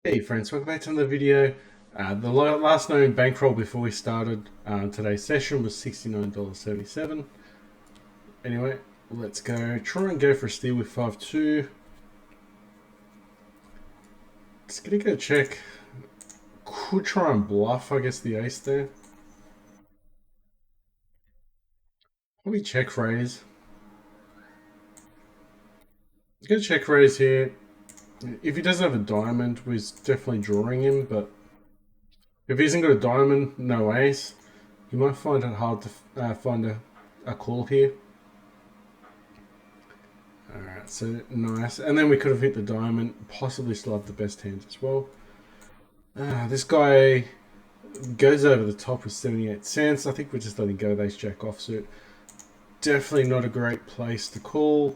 Hey friends, welcome back to another video. The last known bankroll before we started today's session was $69.77. Anyway, let's go. Try and go for a steal with 5-2. Just gonna go check. Could try and bluff, I guess, the ace there. Probably check raise. Gonna check raise here. If he doesn't have a diamond, we're definitely drawing him, but if he hasn't got a diamond, no ace, you might find it hard to find a call here. Alright, so nice. And then we could have hit the diamond, possibly still have the best hand as well. This guy goes over the top with 78 cents. I think we're just letting go of ace jack offsuit. Definitely not a great place to call.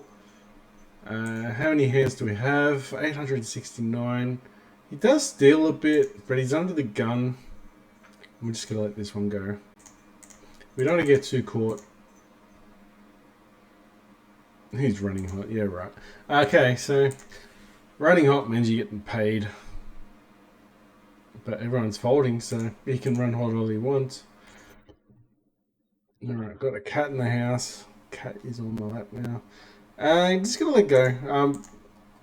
How many hands do we have? 869. He does steal a bit, but he's under the gun. We're just going to let this one go. We don't want to get too caught. He's running hot. Yeah, right. Okay, so running hot means you're getting paid. But everyone's folding, so he can run hot all he wants. Alright, got a cat in the house. Cat is on my lap now. I'm just gonna let go.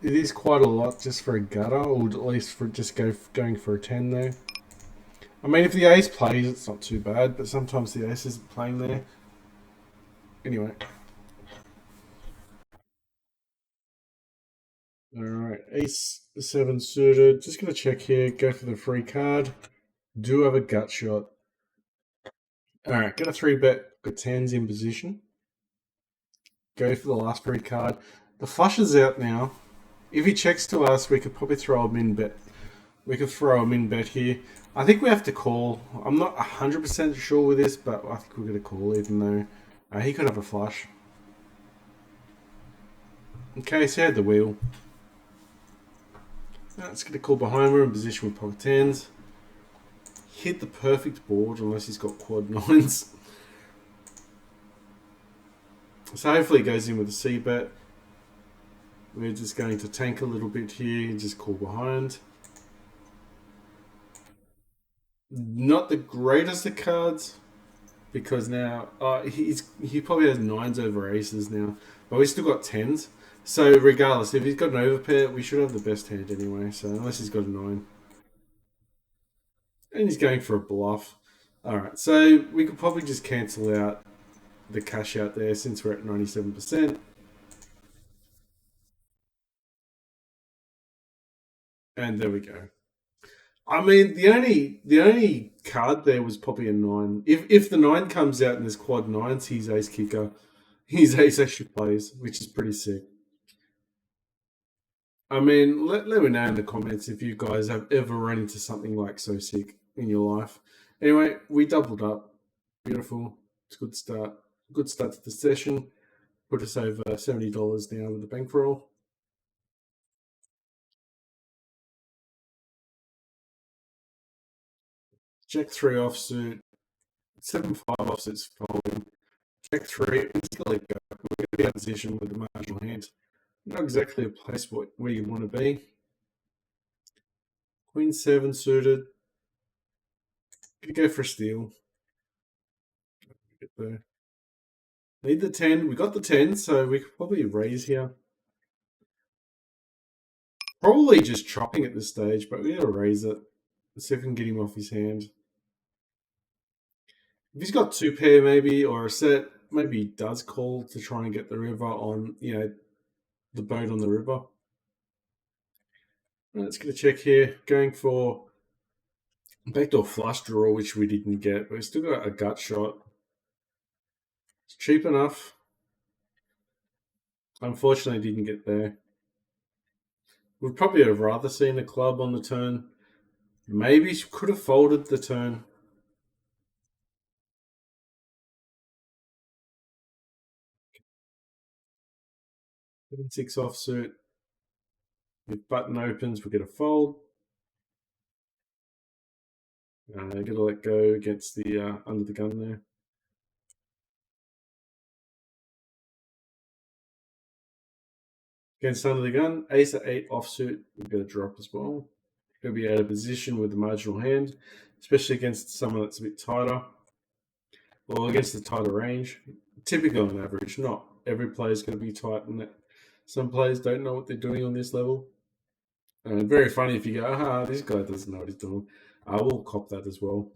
It is quite a lot just for a gutter, or at least for just going for a 10 there. I mean, if the ace plays, it's not too bad, but sometimes the ace isn't playing there. Anyway. Alright, ace 7 suited. Just gonna check here, go for the free card. Do have a gut shot. Alright, got a 3-bet, got 10s in position. Go for the last free card. The flush is out now. If he checks to us, we could probably throw a min bet. We could throw a min bet here. I think we have to call. I'm not 100% sure with this, but I think we're going to call, even though he could have a flush. Okay, so he had the wheel. It's going to call behind. We're in position with pocket 10s. Hit the perfect board, unless he's got quad 9s. So hopefully it goes in with a C bet. We're just going to tank a little bit here and just call behind. Not the greatest of cards, because now he probably has 9s over aces now, but we still got 10s. So regardless, if he's got an overpair, we should have the best hand anyway. So unless he's got a 9, and he's going for a bluff. All right, so we could probably just cancel out the cash out there since we're at 97%. And there we go. I mean, the only card there was probably a 9. If the 9 comes out and there's quad 9s, he's ace kicker. His ace actually plays, which is pretty sick. I mean, let me know in the comments if you guys have ever run into something like so sick in your life. Anyway, we doubled up. Beautiful. It's a good start. Good start to the session. Put us over $70 now with the bankroll. Jack 3 offsuit. 7-5 offsuit's folding. Jack 3. It's going to let go. We're going to be out of position with the marginal hand. Not exactly a place where you want to be. Queen 7 suited. Could go for a steal. Get there. Need the 10. We got the 10, so we could probably raise here. Probably just chopping at this stage, but we gotta raise it. Let's see if we can get him off his hand. If he's got 2 pair maybe, or a set, maybe he does call to try and get the river on, the boat on the river. Let's get a check here. Going for backdoor flush draw, which we didn't get, but we still got a gut shot. It's cheap enough. Unfortunately, didn't get there. Would probably have rather seen a club on the turn. Maybe could have folded the turn. 7-6 offsuit. If button opens, we get a fold. Gotta let go against the under the gun there. Against under the gun, ace at 8 offsuit, we've got a drop as well. He'll be out of position with the marginal hand, especially against someone that's a bit tighter or against the tighter range. Typical on average. Not every player is going to be tight in that. Some players don't know what they're doing on this level. And very funny if you go, this guy doesn't know what he's doing. I will cop that as well.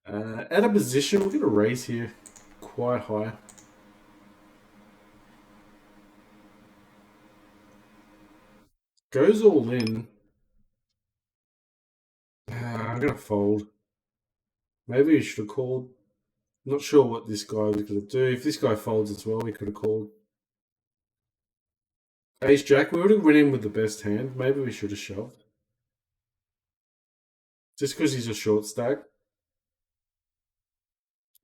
At a position, we're going to raise here quite high. Goes all in. I'm going to fold. Maybe we should have called. Not sure what this guy was going to do. If this guy folds as well, we could have called. Ace Jack, we would have went in with the best hand. Maybe we should have shoved. Just because he's a short stack.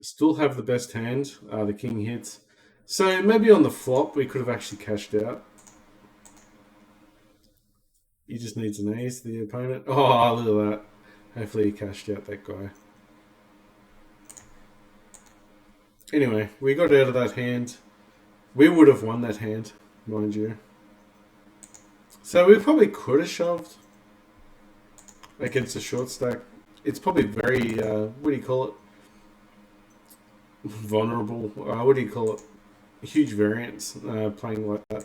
Still have the best hand. The king hits. So maybe on the flop, we could have actually cashed out. He just needs an ace, the opponent. Oh, look at that. Hopefully he cashed out that guy. Anyway, we got out of that hand. We would have won that hand, mind you. So we probably could have shoved against a short stack. It's probably very, what do you call it? Vulnerable. What do you call it? Huge variance playing like that.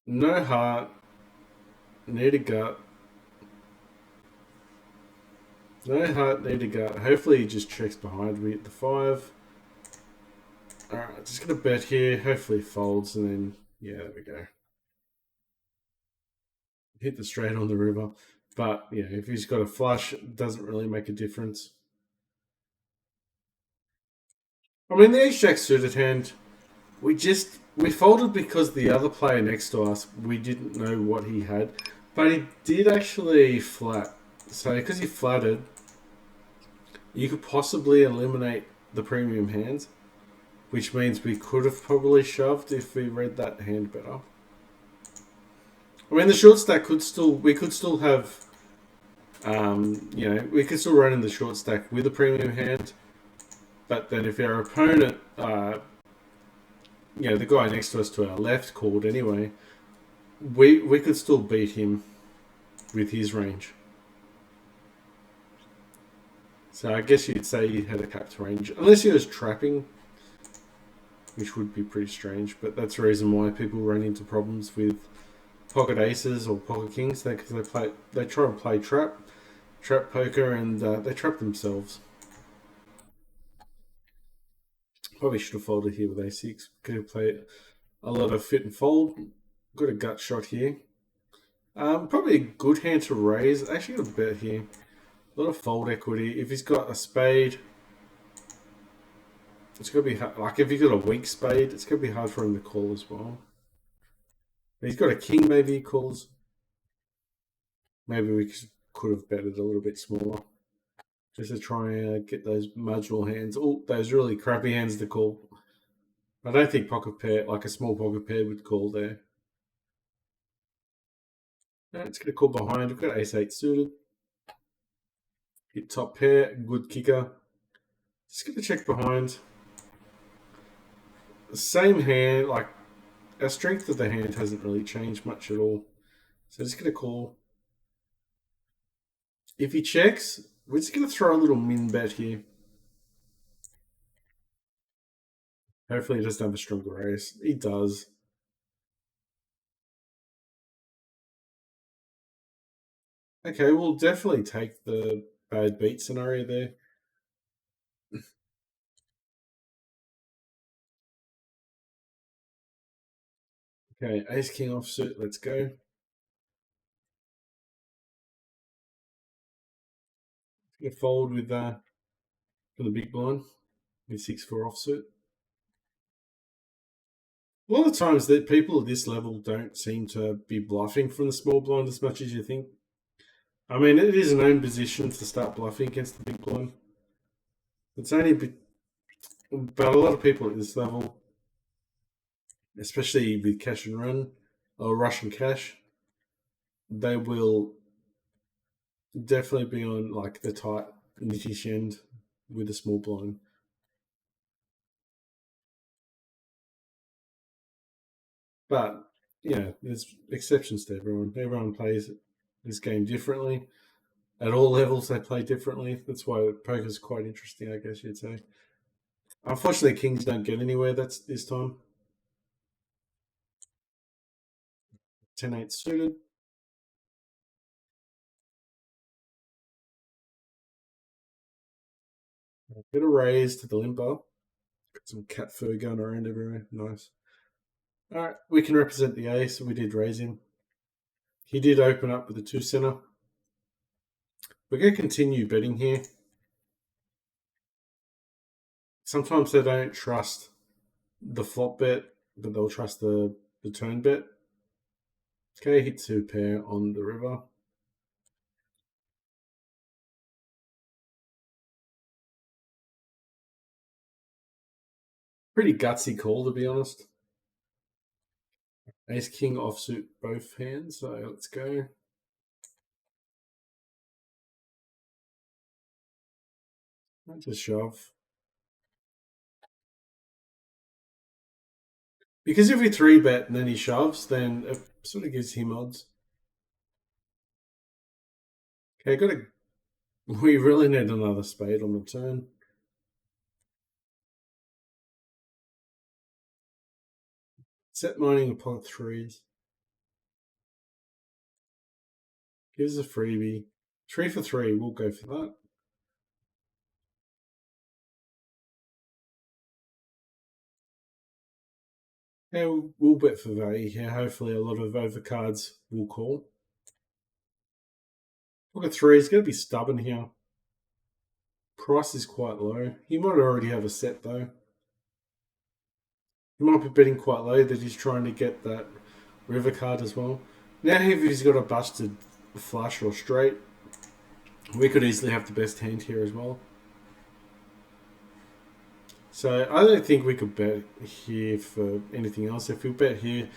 No heart. Need a gut. No heart, need a gut. Hopefully he just checks behind me at the 5. Alright, just going to bet here. Hopefully he folds and then, yeah, there we go. Hit the straight on the river. But, yeah, if he's got a flush, it doesn't really make a difference. I mean, the ace-jack suited hand, we folded because the other player next to us, we didn't know what he had. But he did actually flat. So, because he flatted, you could possibly eliminate the premium hands, which means we could have probably shoved if we read that hand better. I mean, the short stack we could still have, we could still run in the short stack with a premium hand, but then if our opponent, the guy next to us to our left called anyway, we could still beat him with his range. So I guess you'd say he had a capped range, unless he was trapping, which would be pretty strange. But that's the reason why people run into problems with pocket aces or pocket kings, because they try and play trap poker, and they trap themselves. Probably should have folded here with a6. Could have played a lot of fit and fold. Got a gut shot here. Probably a good hand to raise. Actually got a bet here. A lot of fold equity. If he's got a spade, it's going to be hard. Like if he's got a weak spade, it's going to be hard for him to call as well. If he's got a king, maybe he calls. Maybe we could have betted a little bit smaller. Just to try and get those marginal hands. Oh, those really crappy hands to call. I don't think pocket pair, like a small pocket pair, would call there. No, it's going to call behind. We've got ace-8 suited. Hit top pair, good kicker. Just going to check behind. The same hand, like our strength of the hand hasn't really changed much at all. So just going to call. If he checks, we're just going to throw a little min bet here. Hopefully he doesn't have a stronger ace. He does. Okay, we'll definitely take the bad beat scenario there. Okay, ace king offsuit, let's go. Get fold with for the big blind with 6-4 offsuit. A lot of times that people at this level don't seem to be bluffing from the small blind as much as you think. I mean, it is an own position to start bluffing against the big blind. It's only but a lot of people at this level, especially with cash and run or Russian cash, they will definitely be on like the tight nittish end with a small blind. But Yeah, there's exceptions to everyone. Everyone plays this game differently. At all levels, they play differently. That's why poker's quite interesting, I guess you'd say. Unfortunately, kings don't get anywhere that's this time. 10-8 suited. Bit of raise to the limber. Got some cat fur going around everywhere. Nice. All right, we can represent the ace. We did raise him. He did open up with the 2 center. We're going to continue betting here. Sometimes they don't trust the flop bet, but they'll trust the turn bet. Okay, hit 2 pair on the river. Pretty gutsy call, to be honest. Ace king offsuit both hands, so let's go. Just shove. Because if we 3 bet and then he shoves, then it sort of gives him odds. Okay, got a. We really need another spade on the turn. Set mining upon threes. Gives us a freebie. 3 for 3, we'll go for that. Yeah, we'll bet for value here. Hopefully, a lot of overcards will call. Look at 3. He's going to be stubborn here. Price is quite low. He might already have a set, though. He might be betting quite low that he's trying to get that river card as well. Now, if he's got a busted flush or straight, we could easily have the best hand here as well. So I don't think we could bet here for anything else. If we bet here,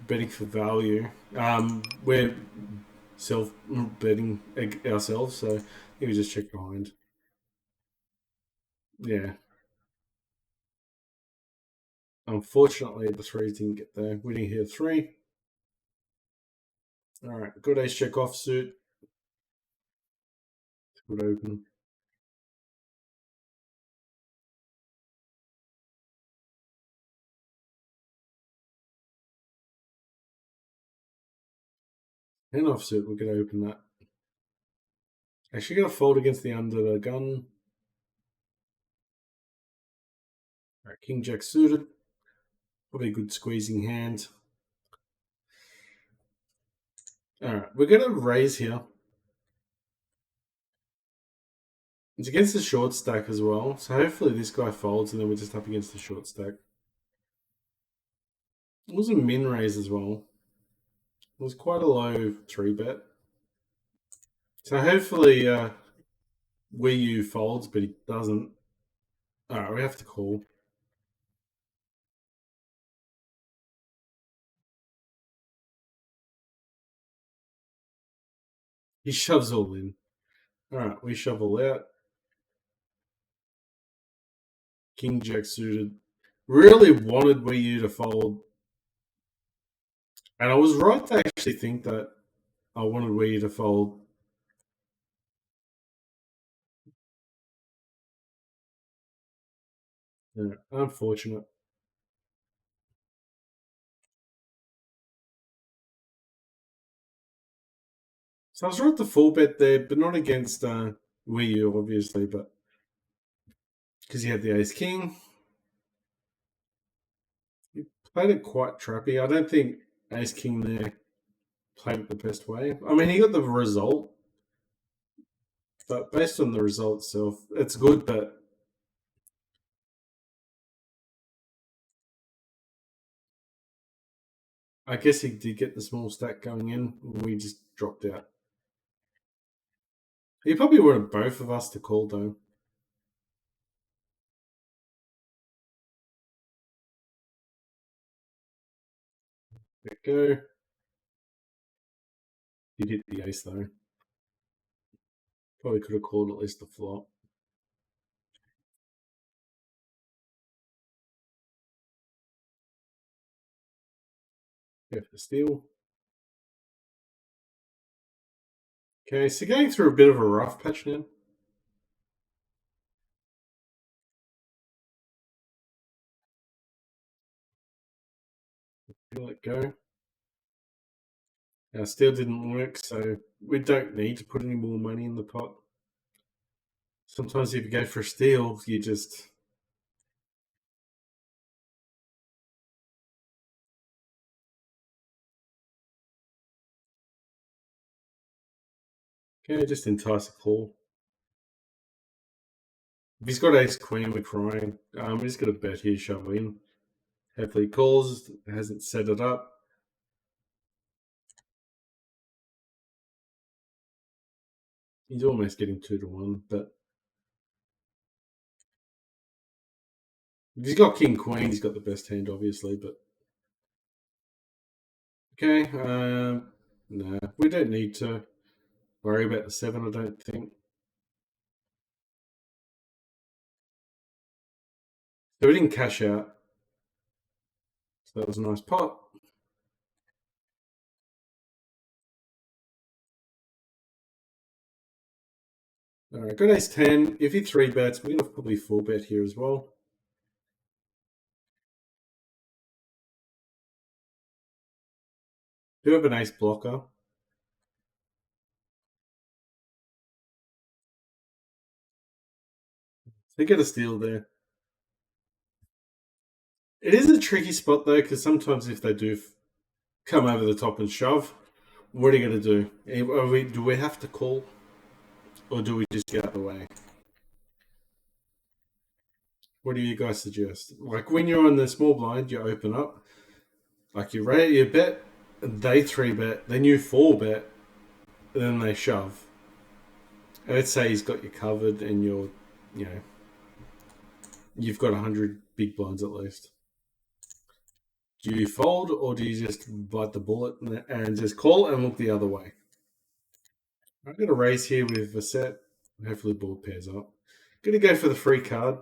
betting for value, we're self betting ourselves. So I think we just check behind. Yeah. Unfortunately, the threes didn't get there. We didn't hit 3. All right, good ace check offsuit. Good open. And offsuit, we're going to open that. Actually, going to fold against the under the gun. All right, king jack suited. Probably a good squeezing hand. All right, we're going to raise here. It's against the short stack as well, so hopefully this guy folds and then we're just up against the short stack. It was a min raise as well. It was quite a low 3 bet. So hopefully Wii U folds, but he doesn't. Alright, we have to call. He shoves all in. Alright, we shovel out. King Jack suited. Really wanted Wii U to fold. And I was right to actually think that I wanted Wii U to fold. Yeah, unfortunate. So I was right to full bet there, but not against Wii U, obviously, but because he had the ace king. He played it quite trappy. I don't think ace king there played it the best way. I mean, he got the result, but based on the result itself, it's good, but I guess he did get the small stack going in. We just dropped out. He probably wanted both of us to call, though. There we go. He hit the ace, though. Probably could have called at least the flop. Go for the steal. Okay, so going through a bit of a rough patch now. Let go. Our steal didn't work, so we don't need to put any more money in the pot. Sometimes if you go for a steal, you just... Okay, just entice a call. If he's got ace queen, we're crying. He's got a bet here, shove in. Hopefully he calls, hasn't set it up. He's almost getting 2-1, but if he's got king queen, he's got the best hand, obviously. But okay, no, we don't need to worry about the 7, I don't think. So we didn't cash out. So that was a nice pot. All right, got ace 10. If he 3-bets, we're going to probably 4-bet here as well. Do have an ace blocker. They get a steal there. It is a tricky spot though, because sometimes if they do come over the top and shove, what are you going to do? Do we have to call, or do we just get out of the way? What do you guys suggest? Like when you're on the small blind, you open up, like you rate your bet, they 3-bet, then you 4-bet, then they shove. Let's say he's got you covered, and you've got 100 big blinds at least. Do you fold, or do you just bite the bullet and just call and look the other way? I'm going to raise here with a set. Hopefully, board pairs up. Going to go for the free card.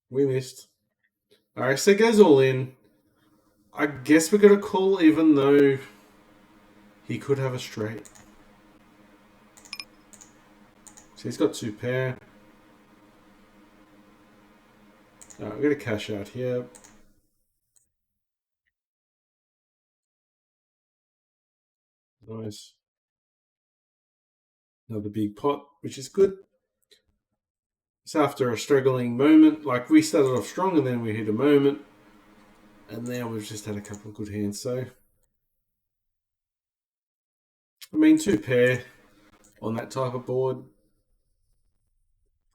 We missed. All right, so it goes all in. I guess we're going to call, even though he could have a straight. So he's got 2 pair. All right, we're going to cash out here. Nice. Another big pot, which is good. It's after a struggling moment. Like we started off strong and then we hit a moment. And now we've just had a couple of good hands. So, I mean, 2 pair on that type of board,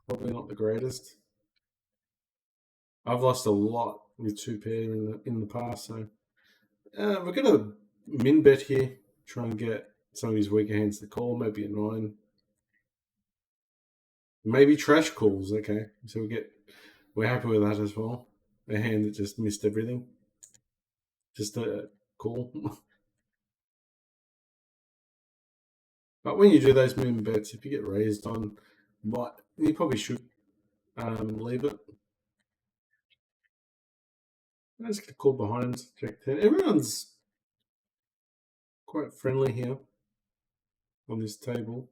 probably not the greatest. I've lost a lot with 2 pair in the past. So, we're going to min bet here. Try and get some of his weaker hands to call. Maybe a 9. Maybe trash calls. Okay. So we're happy with that as well. A hand that just missed everything. Just a call. But when you do those min bets, if you get raised on, you probably should leave it. Let's get a call behind. Check 10. Everyone's quite friendly here on this table.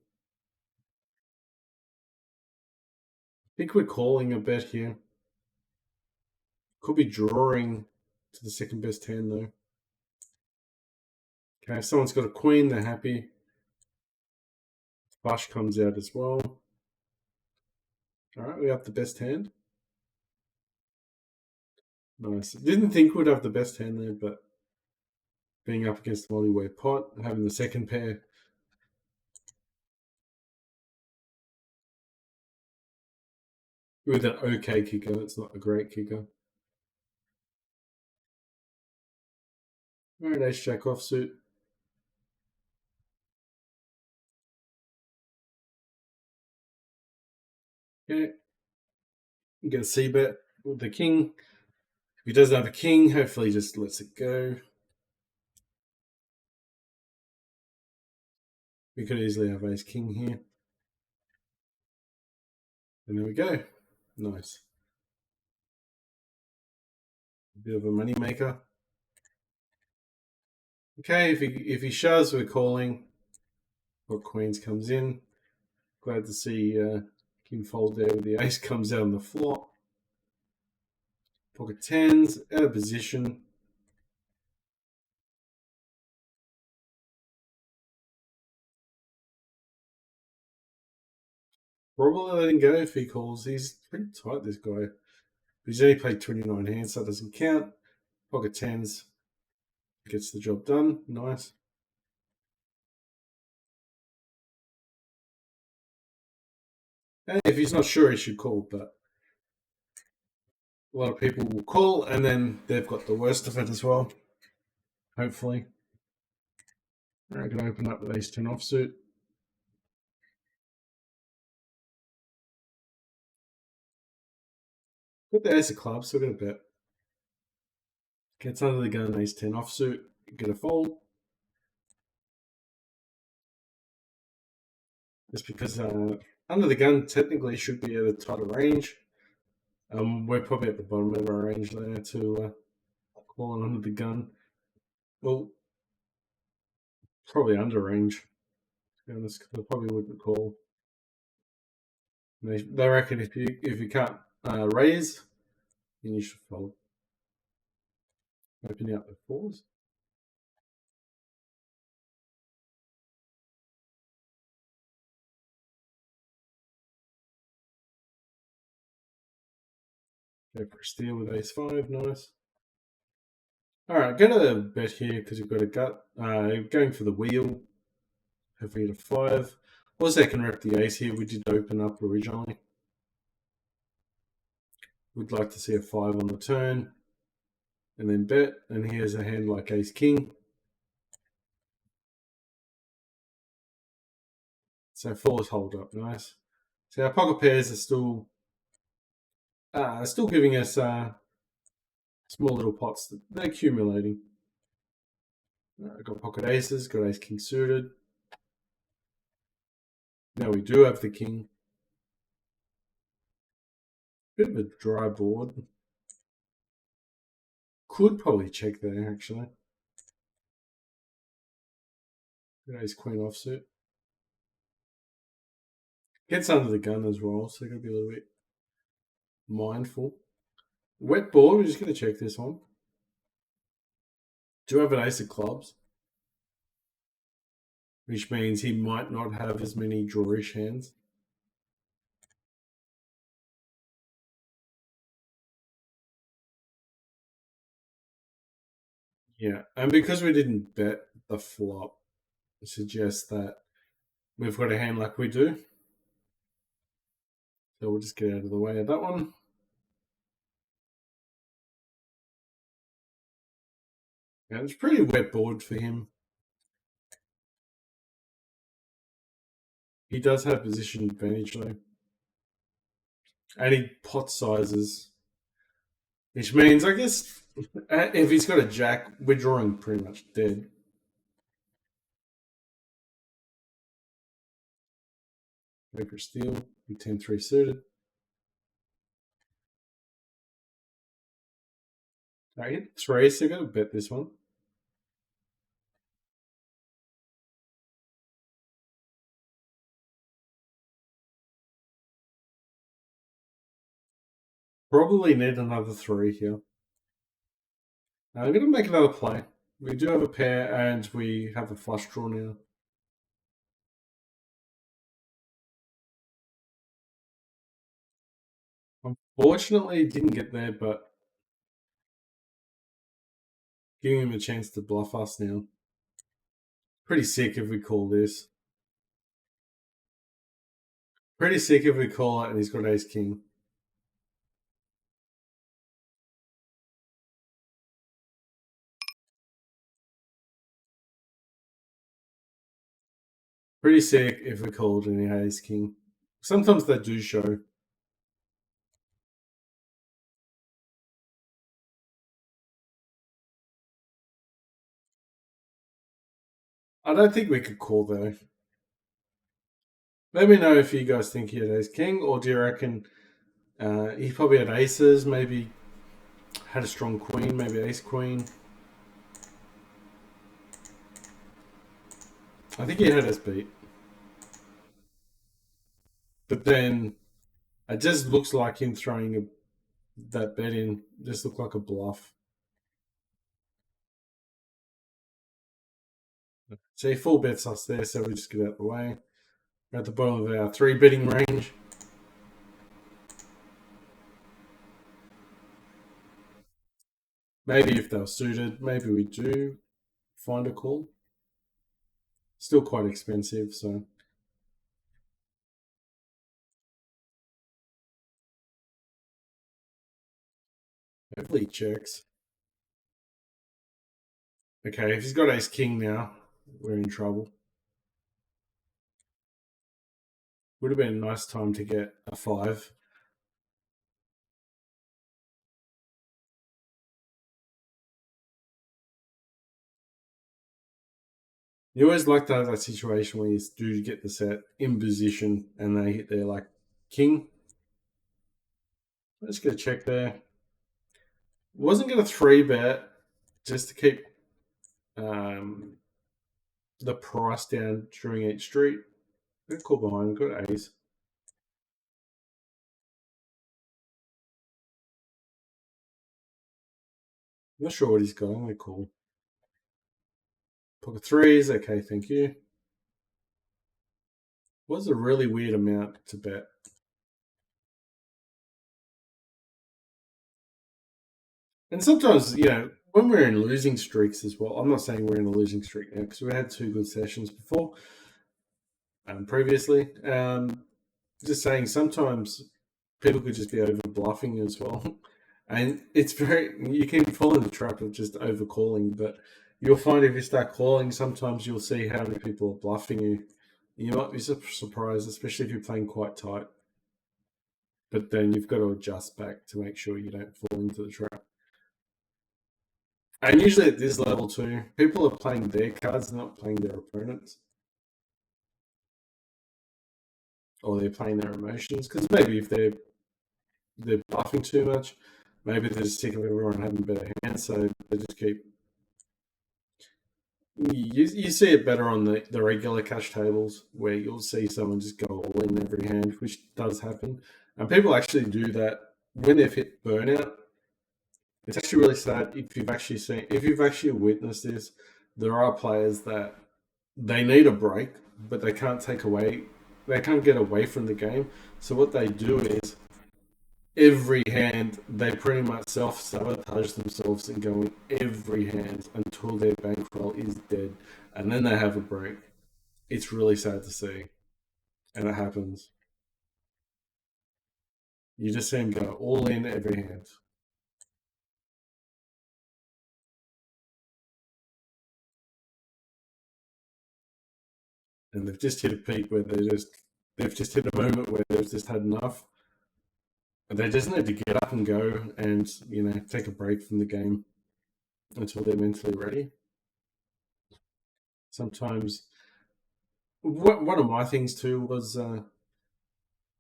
I think we're calling a bet here. Could be drawing to the second best hand though. Okay, if someone's got a queen, they're happy. Flush comes out as well. All right, we have the best hand. Nice. Didn't think we'd have the best hand there, but being up against the multi-way pot, having the second pair. With an okay kicker, it's not a great kicker. All right, ace jack offsuit. Okay. You get a C bet with the king. If he doesn't have a king, hopefully he just lets it go. We could easily have ace king here. And there we go. Nice. A bit of a money maker. Okay, if he shoves, we're calling. Or Queens comes in. Glad to see King fold there with the ace comes out on the flop. Pocket tens, out of position. Probably letting go if he calls. He's pretty tight, this guy. He's only played 29 hands, so that doesn't count. Pocket tens gets the job done. Nice. And if he's not sure, he should call, but a lot of people will call, and then they've got the worst of it as well. Hopefully. I can open up with ace 10 offsuit. Got the ace of clubs, so we're going to bet. Gets under the gun, ace 10 offsuit. Get a fold. Just because under the gun technically should be at a tighter range. We're probably at the bottom of our range there to call under the gun. Well, probably under range. To be honest, they probably wouldn't call. They reckon if you can't raise, then you should fold. Opening up the fours. Go for a steal with ace 5, nice. Alright, go to the bet here because you've got a gut. Going for the wheel. Hopefully get a 5. Also, I can rep the ace here. We did open up originally. We'd like to see a 5 on the turn. And then bet. And here's a hand like ace king. So fours hold up, nice. So our pocket pairs are still giving us small little pots that they're accumulating. Got pocket aces, got ace king suited. Now we do have the king. Bit of a dry board. Could probably check there actually. Got ace queen offsuit. Gets under the gun as well, so gotta be a little bit mindful. Wet board, we're just gonna check this one. Do have an ace of clubs, which means he might not have as many drawish hands. Yeah, and because we didn't bet the flop, it suggests that we've got a hand like we do. So we'll just get out of the way of that one. And it's pretty wet board for him. He does have position advantage though. And he pot sizes. Which means, I guess, if he's got a jack, we're drawing pretty much dead. Go for steal. We 10-3 suited. I hit 3, so I'm going to bet this one. Probably need another 3 here. I'm going to make another play. We do have a pair and we have a flush draw now. Unfortunately, it didn't get there, but giving him a chance to bluff us now. Pretty sick if we call this. Pretty sick if we call it and he's got ace king. Pretty sick if we called and he had ace king. Sometimes they do show. I don't think we could call though. Let me know if you guys think he had ace king, or do you reckon he probably had aces, maybe had a strong queen, maybe ace queen. I think he had us beat, but then it just looks like him throwing that bet in. Just looked like a bluff. So he full bets us there, so we just get out of the way. We're at the bottom of our three betting range. Maybe if they were suited, maybe we do find a call. Still quite expensive, so hopefully he checks. Okay, if he's got ace king now, we're in trouble. Would have been a nice time to get a five. You always like to have that situation where you do get the set in position and they hit their like king. Let's get a check there. Wasn't going to three bet just to keep um, the price down during each street. Good call behind, good ace. Not sure what he's got. I'm going to call. Pocket threes. Okay, thank you. Was a really weird amount to bet. And sometimes, when we're in losing streaks as well, I'm not saying we're in a losing streak now because we had two good sessions before, previously. Just saying sometimes people could just be over bluffing as well. And it's you can fall in the trap of just over calling, but you'll find if you start calling, sometimes you'll see how many people are bluffing you. You might be surprised, especially if you're playing quite tight. But then you've got to adjust back to make sure you don't fall into the trap. And usually at this level too, people are playing their cards, not playing their opponents, or they're playing their emotions. Because maybe if they're bluffing too much, maybe they're just sick of everyone having better hands, so they just keep. You see it better on the regular cash tables where you'll see someone just go all in every hand, which does happen. And people actually do that when they've hit burnout. It's actually really sad if you've actually witnessed this. There are players that they need a break, but they can't get away from the game. So what they do is every hand they pretty much self sabotage themselves and go in every hand until their bankroll is dead, and then they have a break. It's really sad to see, and it happens. You just see them go all in every hand, and they've just hit a peak where they've just hit a moment where they've just had enough. And they just need to get up and go, and take a break from the game until they're mentally ready. Sometimes, one of my things too was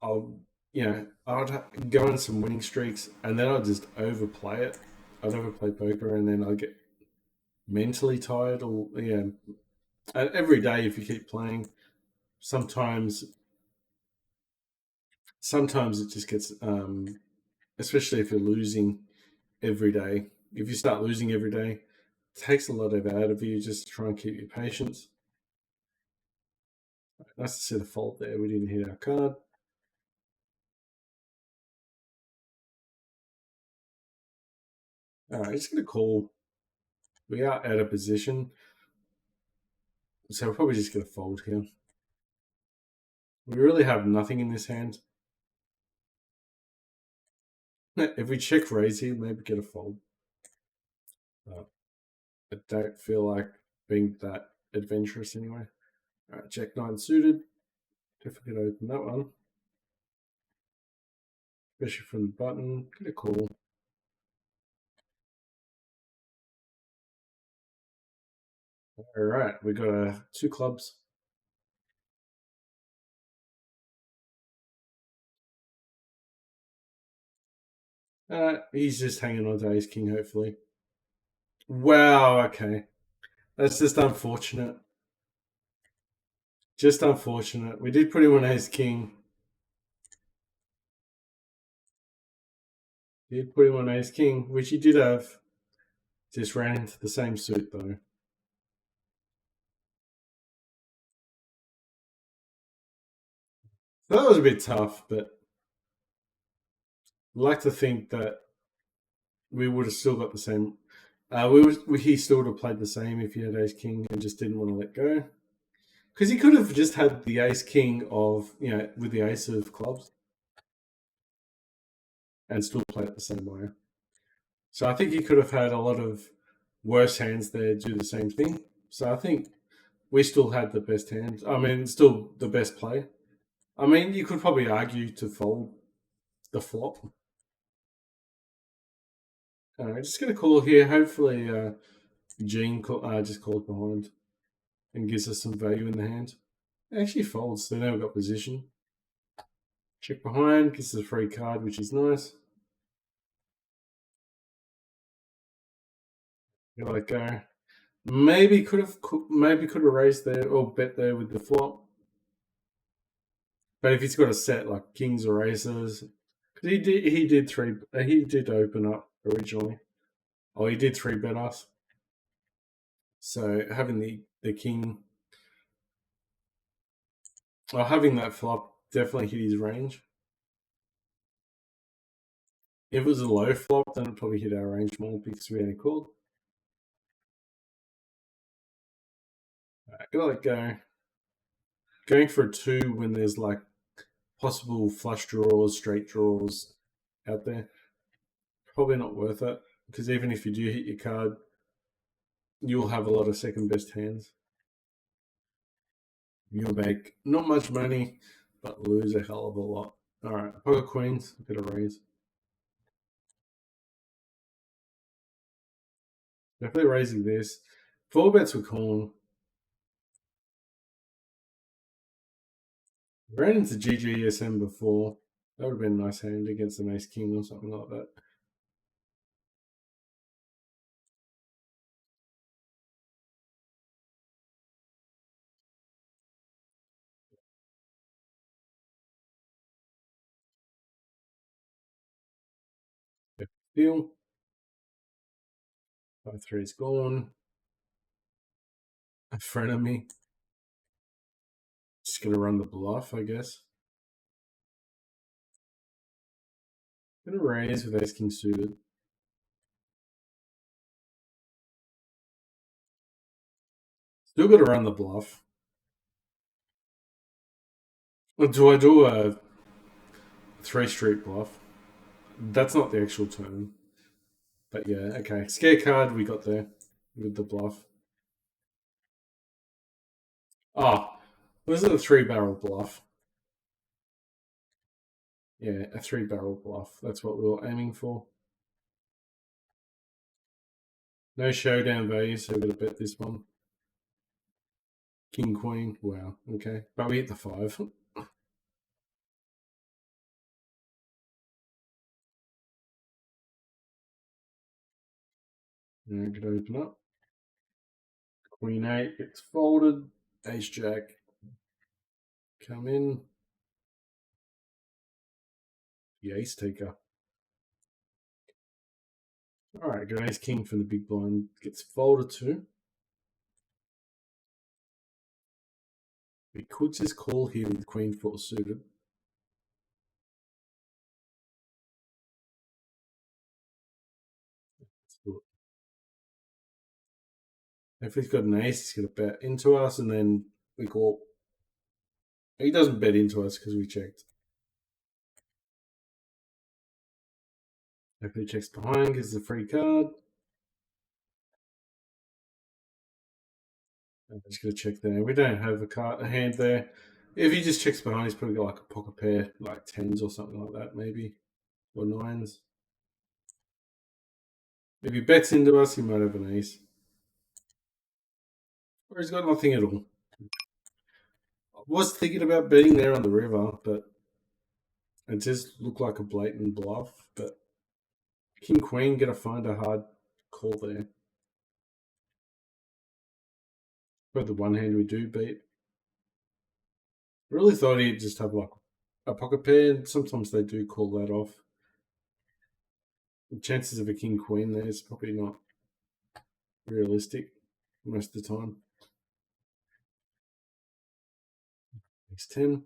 I'll I'd go on some winning streaks and then I'd just overplay it. I'd overplay poker and then I'd get mentally tired. Or every day if you keep playing, sometimes sometimes it just gets especially if you're losing every day. If you start losing every day, it takes a lot out of you just to try and keep your patience. Nice to see the fault there. We didn't hit our card. All right, just going to call. We are out of position, so we're probably just going to fold here. We really have nothing in this hand. If we check raise here, maybe get a fold. I don't feel like being that adventurous anyway. All right, check nine suited. If we could open that one, especially from the button, get a call. All right, we got two clubs. He's just hanging on to ace king, hopefully. Wow, okay. That's just unfortunate. Just unfortunate. We did put him on ace king. Did put him on ace king, which he did have. Just ran into the same suit though. So that was a bit tough, but I'd like to think that we would have still got the same. He still would have played the same if he had ace king and just didn't want to let go. Because he could have just had the ace king of, with the ace of clubs and still play it the same way. So I think he could have had a lot of worse hands there do the same thing. So I think we still had the best hand. I mean, still the best play. I mean, you could probably argue to fold the flop. Just get a call here. Hopefully, just calls behind and gives us some value in the hand. It actually folds, so now we've got position. Check behind, gives us a free card, which is nice. You let go. Maybe could have raised there or bet there with the flop. But if he's got a set like kings or aces, because he did open up originally. Oh, he did three bet us. So having the king, or having that flop definitely hit his range. If it was a low flop, then it probably hit our range more because we hadn't called. Gotta let go. Going for a two when there's like possible flush draws, straight draws out there, probably not worth it. Because even if you do hit your card, you'll have a lot of second best hands. You'll make not much money, but lose a hell of a lot. All right, poker queens, get a raise. Definitely raising this. Four bets were calling. Ran into GGSM before. That would have been a nice hand against an ace king or something like that. Deal. 5-3 is gone. A frenemy. Just gonna run the bluff, I guess. Gonna raise with ace king suited. Still gotta run the bluff. Or do I do a 3 street bluff? That's not the actual turn. But yeah, okay. Scare card we got there with the bluff. Oh, was it a 3-barrel bluff? Yeah, a 3-barrel bluff. That's what we were aiming for. No showdown value, so we're gonna bet this one. King, queen. Wow. Okay. But we hit the 5. Now could open up. Queen 8 gets folded. Ace jack. Come in. The ace taker. Alright, got ace king from the big blind. Gets folded too. We could just call here with queen 4 suited. If he's got an ace, he's going to bet into us, and then we call. He doesn't bet into us because we checked. If he checks behind, gives us a free card. I'm just going to check there. We don't have a hand there. If he just checks behind, he's probably got like a pocket pair, like 10s or something like that, maybe. Or 9s. If he bets into us, he might have an ace. Or he's got nothing at all. I was thinking about betting there on the river, but it just looked like a blatant bluff. But King Queen gonna find a hard call there. But the one hand we do beat. Really thought he'd just have like a pocket pair. Sometimes they do call that off. The chances of a king queen there is probably not realistic most of the time. Ace 10.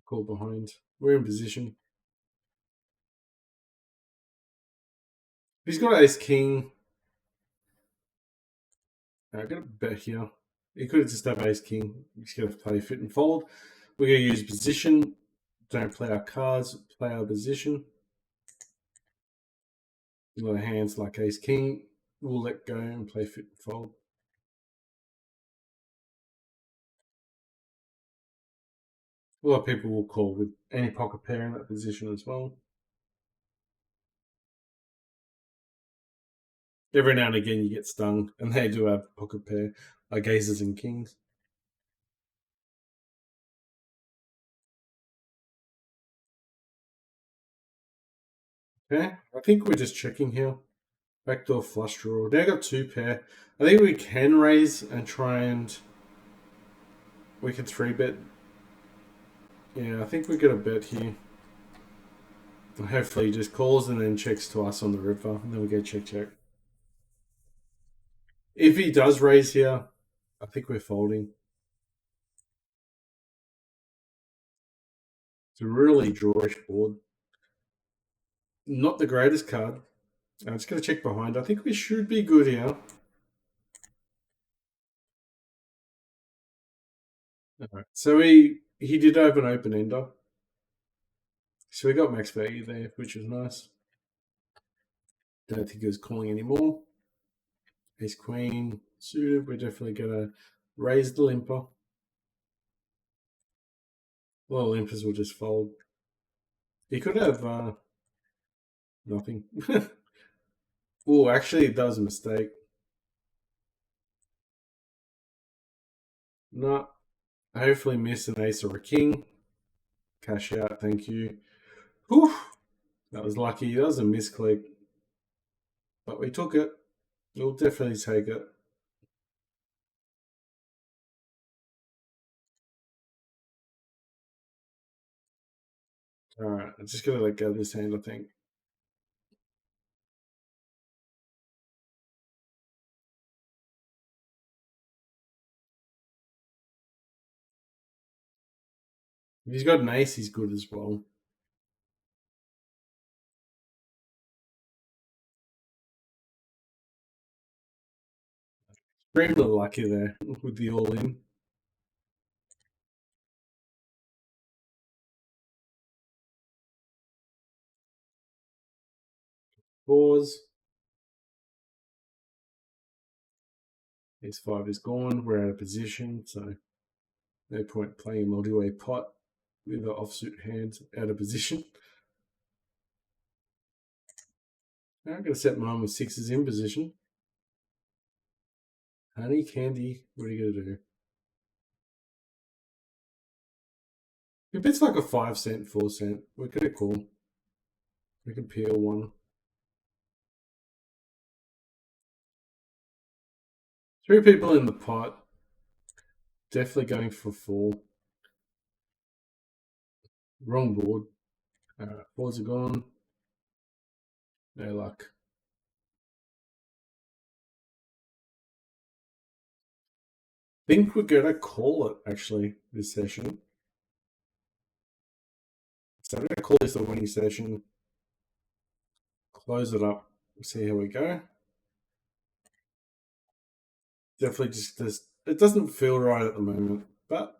Call behind. We're in position. If he's got ace king, I got a bet here. He could have just have ace king. He's going to play fit and fold. We're going to use position. Don't play our cards, play our position. A lot of hands like ace king. We'll let go and play fit and fold. A lot of people will call with any pocket pair in that position as well. Every now and again you get stung, and they do have pocket pair like aces and kings. Okay, I think we're just checking here. Backdoor flush draw. Now I got two pair. I think we can raise and try and we can three bet. Yeah, I think we get a bet here. Hopefully he just calls and then checks to us on the river, and then we go check check. If he does raise here, I think we're folding. It's a really drawish board. Not the greatest card. I'm just going to check behind. I think we should be good here. Alright, so he did open ender. So we got max value there, which was nice. Don't think he was calling anymore. Ace queen suited. We're definitely going to raise the limper. A lot of limpers will just fold. He could have nothing. Oh, actually, that was a mistake. No. Hopefully miss an ace or a king. Cash out, thank you. Whew. That was lucky. That was a misclick. But we took it. We'll definitely take it. Alright, I'm just gonna let go of this hand, I think. If he's got an ace, he's good as well. Extremely lucky there with the all in. Fours. Ace 5 is gone. We're out of position, so no point playing a multi-way pot with the offsuit hands out of position. Now I'm going to set mine with sixes in position. Honey, candy, what are you going to do? If it's like a 5 cent, 4 cent, we're going to call. We can peel one. Three people in the pot. Definitely going for four. Wrong board. Boards are gone. No luck. Think we're gonna call it actually this session. So I'm gonna call this a winning session. Close it up. See how we go. Definitely just it doesn't feel right at the moment, but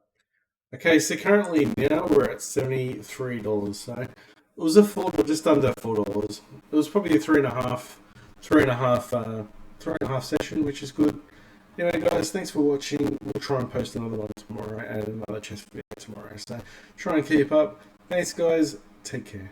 okay. So currently now we're at $73. So it was a just under $4. It was probably a three and a half, three and a half session, which is good. Anyway, guys, thanks for watching. We'll try and post another one tomorrow and another chess video tomorrow. So try and keep up. Thanks, guys. Take care.